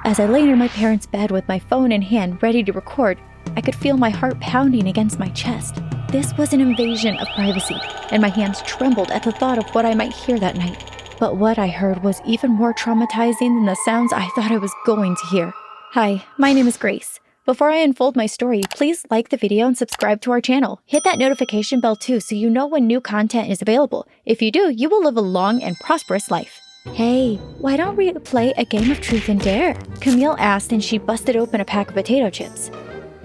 As I lay near my parents' bed with my phone in hand, ready to record, I could feel my heart pounding against my chest. This was an invasion of privacy, and my hands trembled at the thought of what I might hear that night. But what I heard was even more traumatizing than the sounds I thought I was going to hear. Hi, my name is Grace. Before I unfold my story, please like the video and subscribe to our channel. Hit that notification bell too so you know when new content is available. If you do, you will live a long and prosperous life. Hey, why don't we play a game of truth and dare? Camille asked, and she busted open a pack of potato chips.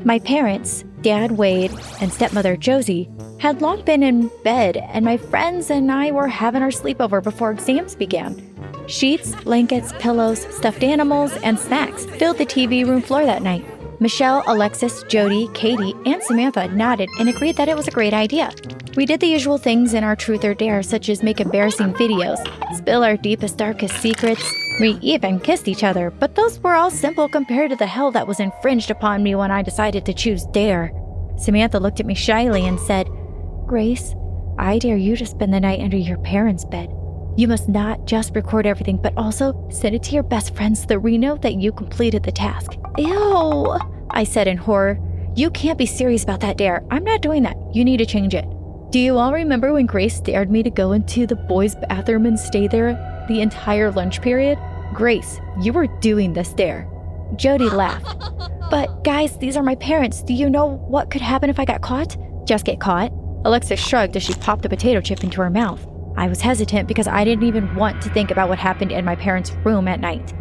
My parents, Dad Wade and stepmother Josie, had long been in bed, and my friends and I were having our sleepover before exams began. Sheets, blankets, pillows, stuffed animals, and snacks filled the TV room floor that night. Michelle, Alexis, Jodi, Katy, and Samantha nodded and agreed that it was a great idea. We did the usual things in our truth or dare, such as make embarrassing videos, spill our deepest, darkest secrets. We even kissed each other, but those were all simple compared to the hell that was infringed upon me when I decided to choose dare. Samantha looked at me shyly and said, "Grace, I dare you to spend the night under your parents' bed. You must not just record everything, but also send it to your best friends so that we know that you completed the task." Ew, I said in horror. You can't be serious about that dare. I'm not doing that. You need to change it. Do you all remember when Grace dared me to go into the boys' bathroom and stay there the entire lunch period? Grace, you were doing this dare. Jodi laughed. But guys, these are my parents. Do you know what could happen if I got caught? Just get caught? Alexis shrugged as she popped a potato chip into her mouth. I was hesitant because I didn't even want to think about what happened in my parents' room at night.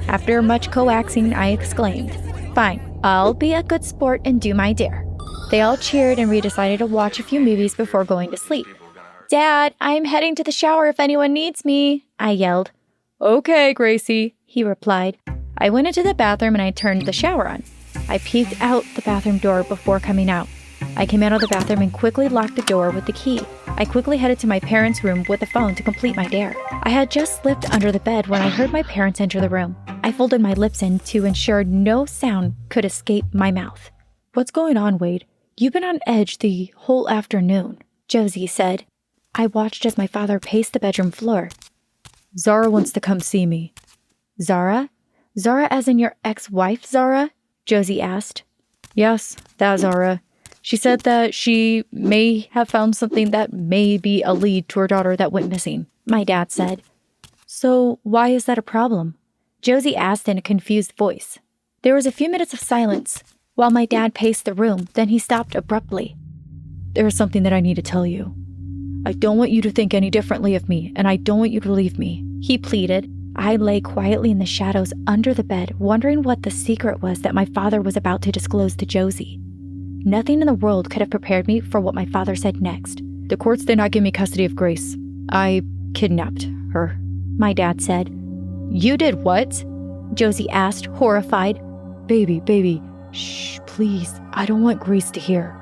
After much coaxing, I exclaimed, "Fine, I'll be a good sport and do my dare." They all cheered, and we decided to watch a few movies before going to sleep. "Dad, I'm heading to the shower if anyone needs me," I yelled. "Okay, Gracie," he replied. I went into the bathroom and I turned the shower on. I peeked out the bathroom door before coming out. I came out of the bathroom and quickly locked the door with the key. I quickly headed to my parents' room with the phone to complete my dare. I had just slipped under the bed when I heard my parents enter the room. I folded my lips in to ensure no sound could escape my mouth. "What's going on, Wade? You've been on edge the whole afternoon," Josie said. I watched as my father paced the bedroom floor. "Zara wants to come see me." "Zara? Zara as in your ex-wife, Zara?" Josie asked. "Yes, that Zara. She said that she may have found something that may be a lead to her daughter that went missing," my dad said. "So why is that a problem?" Josie asked in a confused voice. There was a few minutes of silence while my dad paced the room, then he stopped abruptly. "There is something that I need to tell you. I don't want you to think any differently of me, and I don't want you to leave me," he pleaded. I lay quietly in the shadows under the bed, wondering what the secret was that my father was about to disclose to Josie. Nothing in the world could have prepared me for what my father said next. "The courts did not give me custody of Grace. I kidnapped her," my dad said. "You did what?" Josie asked, horrified. Baby, shh, please. I don't want Grace to hear."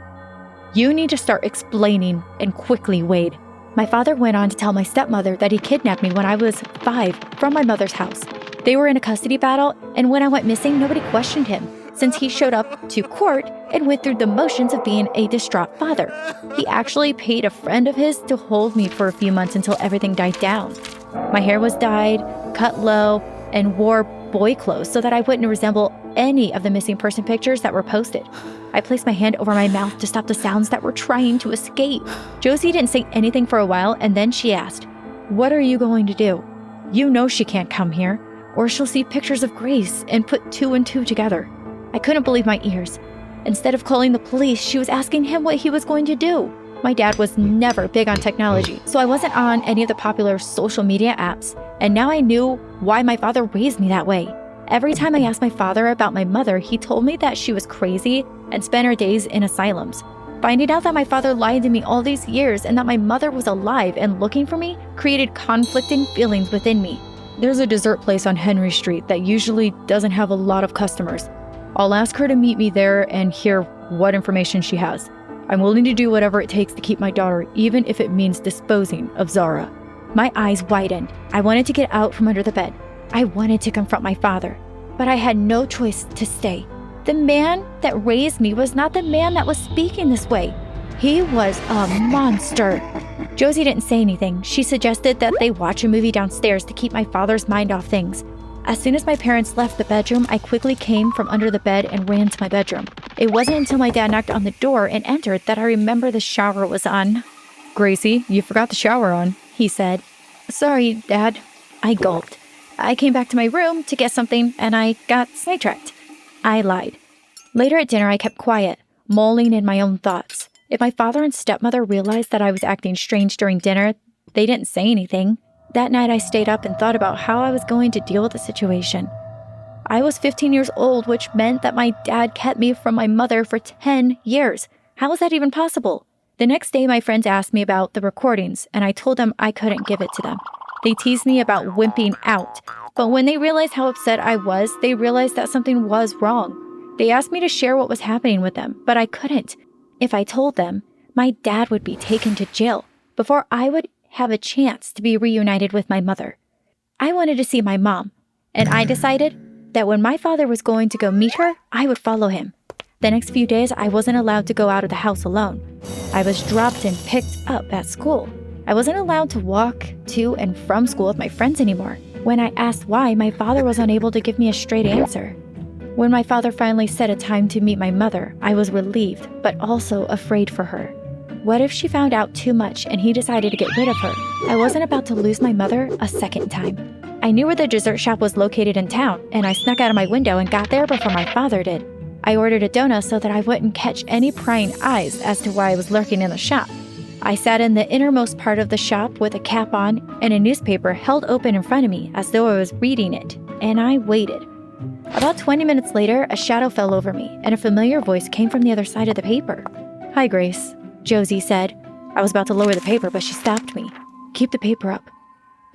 "You need to start explaining, and quickly, Wade." My father went on to tell my stepmother that he kidnapped me when I was 5 from my mother's house. They were in a custody battle, and when I went missing, nobody questioned him, since he showed up to court and went through the motions of being a distraught father. He actually paid a friend of his to hold me for a few months until everything died down. My hair was dyed, cut low, and wore boy clothes so that I wouldn't resemble any of the missing person pictures that were posted. I placed my hand over my mouth to stop the sounds that were trying to escape. Josie didn't say anything for a while, and then she asked, "What are you going to do? You know she can't come here, or she'll see pictures of Grace and put 2 and 2 together." I couldn't believe my ears. Instead of calling the police, she was asking him what he was going to do. My dad was never big on technology, so I wasn't on any of the popular social media apps, and now I knew why my father raised me that way. Every time I asked my father about my mother, he told me that she was crazy and spent her days in asylums. Finding out that my father lied to me all these years and that my mother was alive and looking for me created conflicting feelings within me. "There's a dessert place on Henry Street that usually doesn't have a lot of customers. I'll ask her to meet me there and hear what information she has. I'm willing to do whatever it takes to keep my daughter, even if it means disposing of Zara." My eyes widened. I wanted to get out from under the bed. I wanted to confront my father, but I had no choice to stay. The man that raised me was not the man that was speaking this way. He was a monster. Josie didn't say anything. She suggested that they watch a movie downstairs to keep my father's mind off things. As soon as my parents left the bedroom, I quickly came from under the bed and ran to my bedroom. It wasn't until my dad knocked on the door and entered that I remember the shower was on. "Gracie, you forgot the shower on," he said. "Sorry, Dad." I gulped. I came back to my room to get something and I got sidetracked. I lied. Later at dinner, I kept quiet, mulling in my own thoughts. If my father and stepmother realized that I was acting strange during dinner, they didn't say anything. That night, I stayed up and thought about how I was going to deal with the situation. I was 15 years old, which meant that my dad kept me from my mother for 10 years. How was that even possible? The next day, my friends asked me about the recordings, and I told them I couldn't give it to them. They teased me about wimping out, but when they realized how upset I was, they realized that something was wrong. They asked me to share what was happening with them, but I couldn't. If I told them, my dad would be taken to jail before I would have a chance to be reunited with my mother. I wanted to see my mom, and I decided that when my father was going to go meet her, I would follow him. The next few days, I wasn't allowed to go out of the house alone. I was dropped and picked up at school. I wasn't allowed to walk to and from school with my friends anymore. When I asked why, my father was unable to give me a straight answer. When my father finally set a time to meet my mother, I was relieved, but also afraid for her. What if she found out too much and he decided to get rid of her? I wasn't about to lose my mother a second time. I knew where the dessert shop was located in town, and I snuck out of my window and got there before my father did. I ordered a donut so that I wouldn't catch any prying eyes as to why I was lurking in the shop. I sat in the innermost part of the shop with a cap on and a newspaper held open in front of me as though I was reading it, and I waited. About 20 minutes later, a shadow fell over me, and a familiar voice came from the other side of the paper. "Hi, Grace," Josie said. I was about to lower the paper, but she stopped me. "Keep the paper up,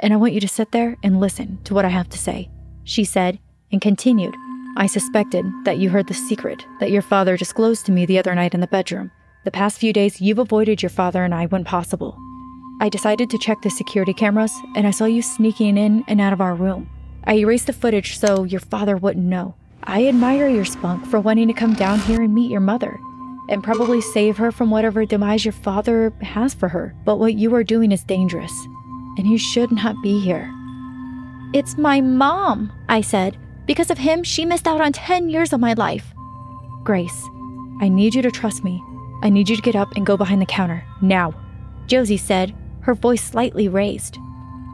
and I want you to sit there and listen to what I have to say," she said, and continued. "I suspected that you heard the secret that your father disclosed to me the other night in the bedroom. The past few days, you've avoided your father and I when possible. I decided to check the security cameras, and I saw you sneaking in and out of our room. I erased the footage so your father wouldn't know. I admire your spunk for wanting to come down here and meet your mother, and probably save her from whatever demise your father has for her. But what you are doing is dangerous, and you should not be here." "It's my mom," I said. "Because of him, she missed out on 10 years of my life." "Grace, I need you to trust me. I need you to get up and go behind the counter, now," Josie said, her voice slightly raised.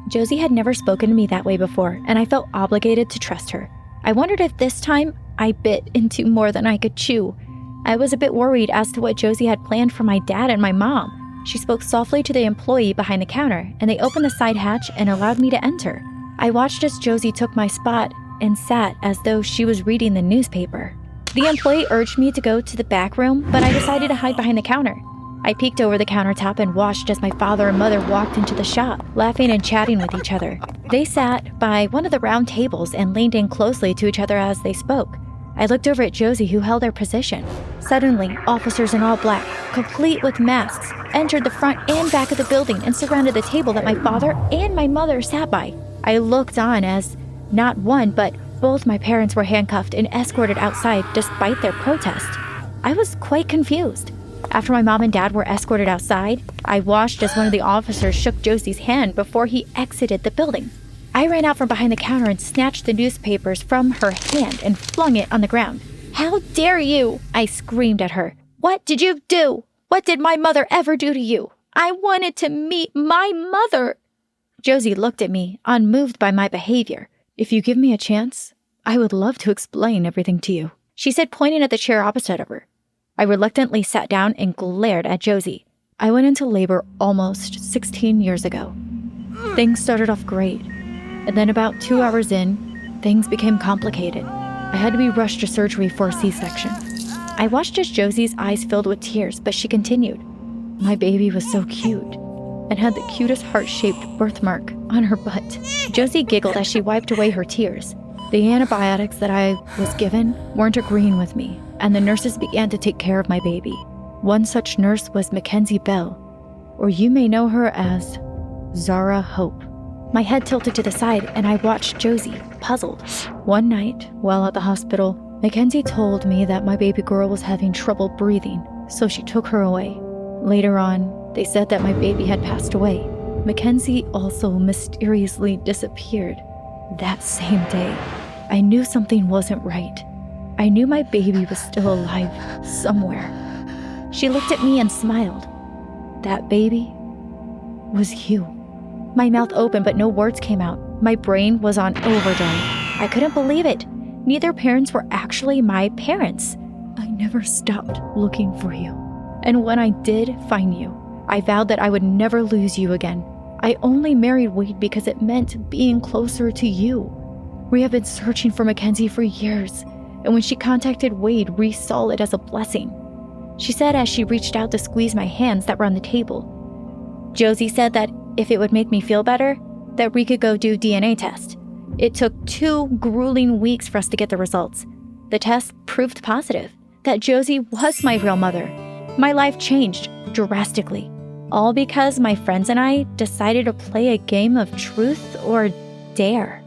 Josie had never spoken to me that way before, and I felt obligated to trust her. I wondered if this time I bit into more than I could chew. I was a bit worried as to what Josie had planned for my dad and my mom. She spoke softly to the employee behind the counter, and they opened the side hatch and allowed me to enter. I watched as Josie took my spot and sat as though she was reading the newspaper. The employee urged me to go to the back room, but I decided to hide behind the counter. I peeked over the countertop and watched as my father and mother walked into the shop, laughing and chatting with each other. They sat by one of the round tables and leaned in closely to each other as they spoke. I looked over at Josie, who held her position. Suddenly, officers in all black, complete with masks, entered the front and back of the building and surrounded the table that my father and my mother sat by. I looked on as not one, but both my parents were handcuffed and escorted outside despite their protest. I was quite confused. After my mom and dad were escorted outside, I watched as one of the officers shook Josie's hand before he exited the building. I ran out from behind the counter and snatched the newspapers from her hand and flung it on the ground. "How dare you!" I screamed at her. "What did you do? What did my mother ever do to you? I wanted to meet my mother." Josie looked at me, unmoved by my behavior. "If you give me a chance, I would love to explain everything to you," she said, pointing at the chair opposite of her. I reluctantly sat down and glared at Josie. "I went into labor almost 16 years ago. Things started off great, and then about 2 hours in, things became complicated. I had to be rushed to surgery for a C-section." I watched as Josie's eyes filled with tears, but she continued. "My baby was so cute and had the cutest heart-shaped birthmark on her butt." Josie giggled as she wiped away her tears. "The antibiotics that I was given weren't agreeing with me, and the nurses began to take care of my baby. One such nurse was Mackenzie Bell, or you may know her as Zara Hope." My head tilted to the side, and I watched Josie, puzzled. "One night, while at the hospital, Mackenzie told me that my baby girl was having trouble breathing, so she took her away. Later on, they said that my baby had passed away. Mackenzie also mysteriously disappeared. That same day, I knew something wasn't right. I knew my baby was still alive somewhere. She looked at me and smiled. That baby was you. My mouth opened, but no words came out. My brain was on overdrive. I couldn't believe it. Neither parents were actually my parents. I never stopped looking for you. And when I did find you, I vowed that I would never lose you again. I only married Wade because it meant being closer to you. We have been searching for Mackenzie for years, and when she contacted Wade, we saw it as a blessing. She said as she reached out to squeeze my hands that were on the table. Josie said that if it would make me feel better, that we could go do DNA test. It took 2 grueling weeks for us to get the results. The test proved positive, that Josie was my real mother. My life changed drastically, all because my friends and I decided to play a game of truth or dare.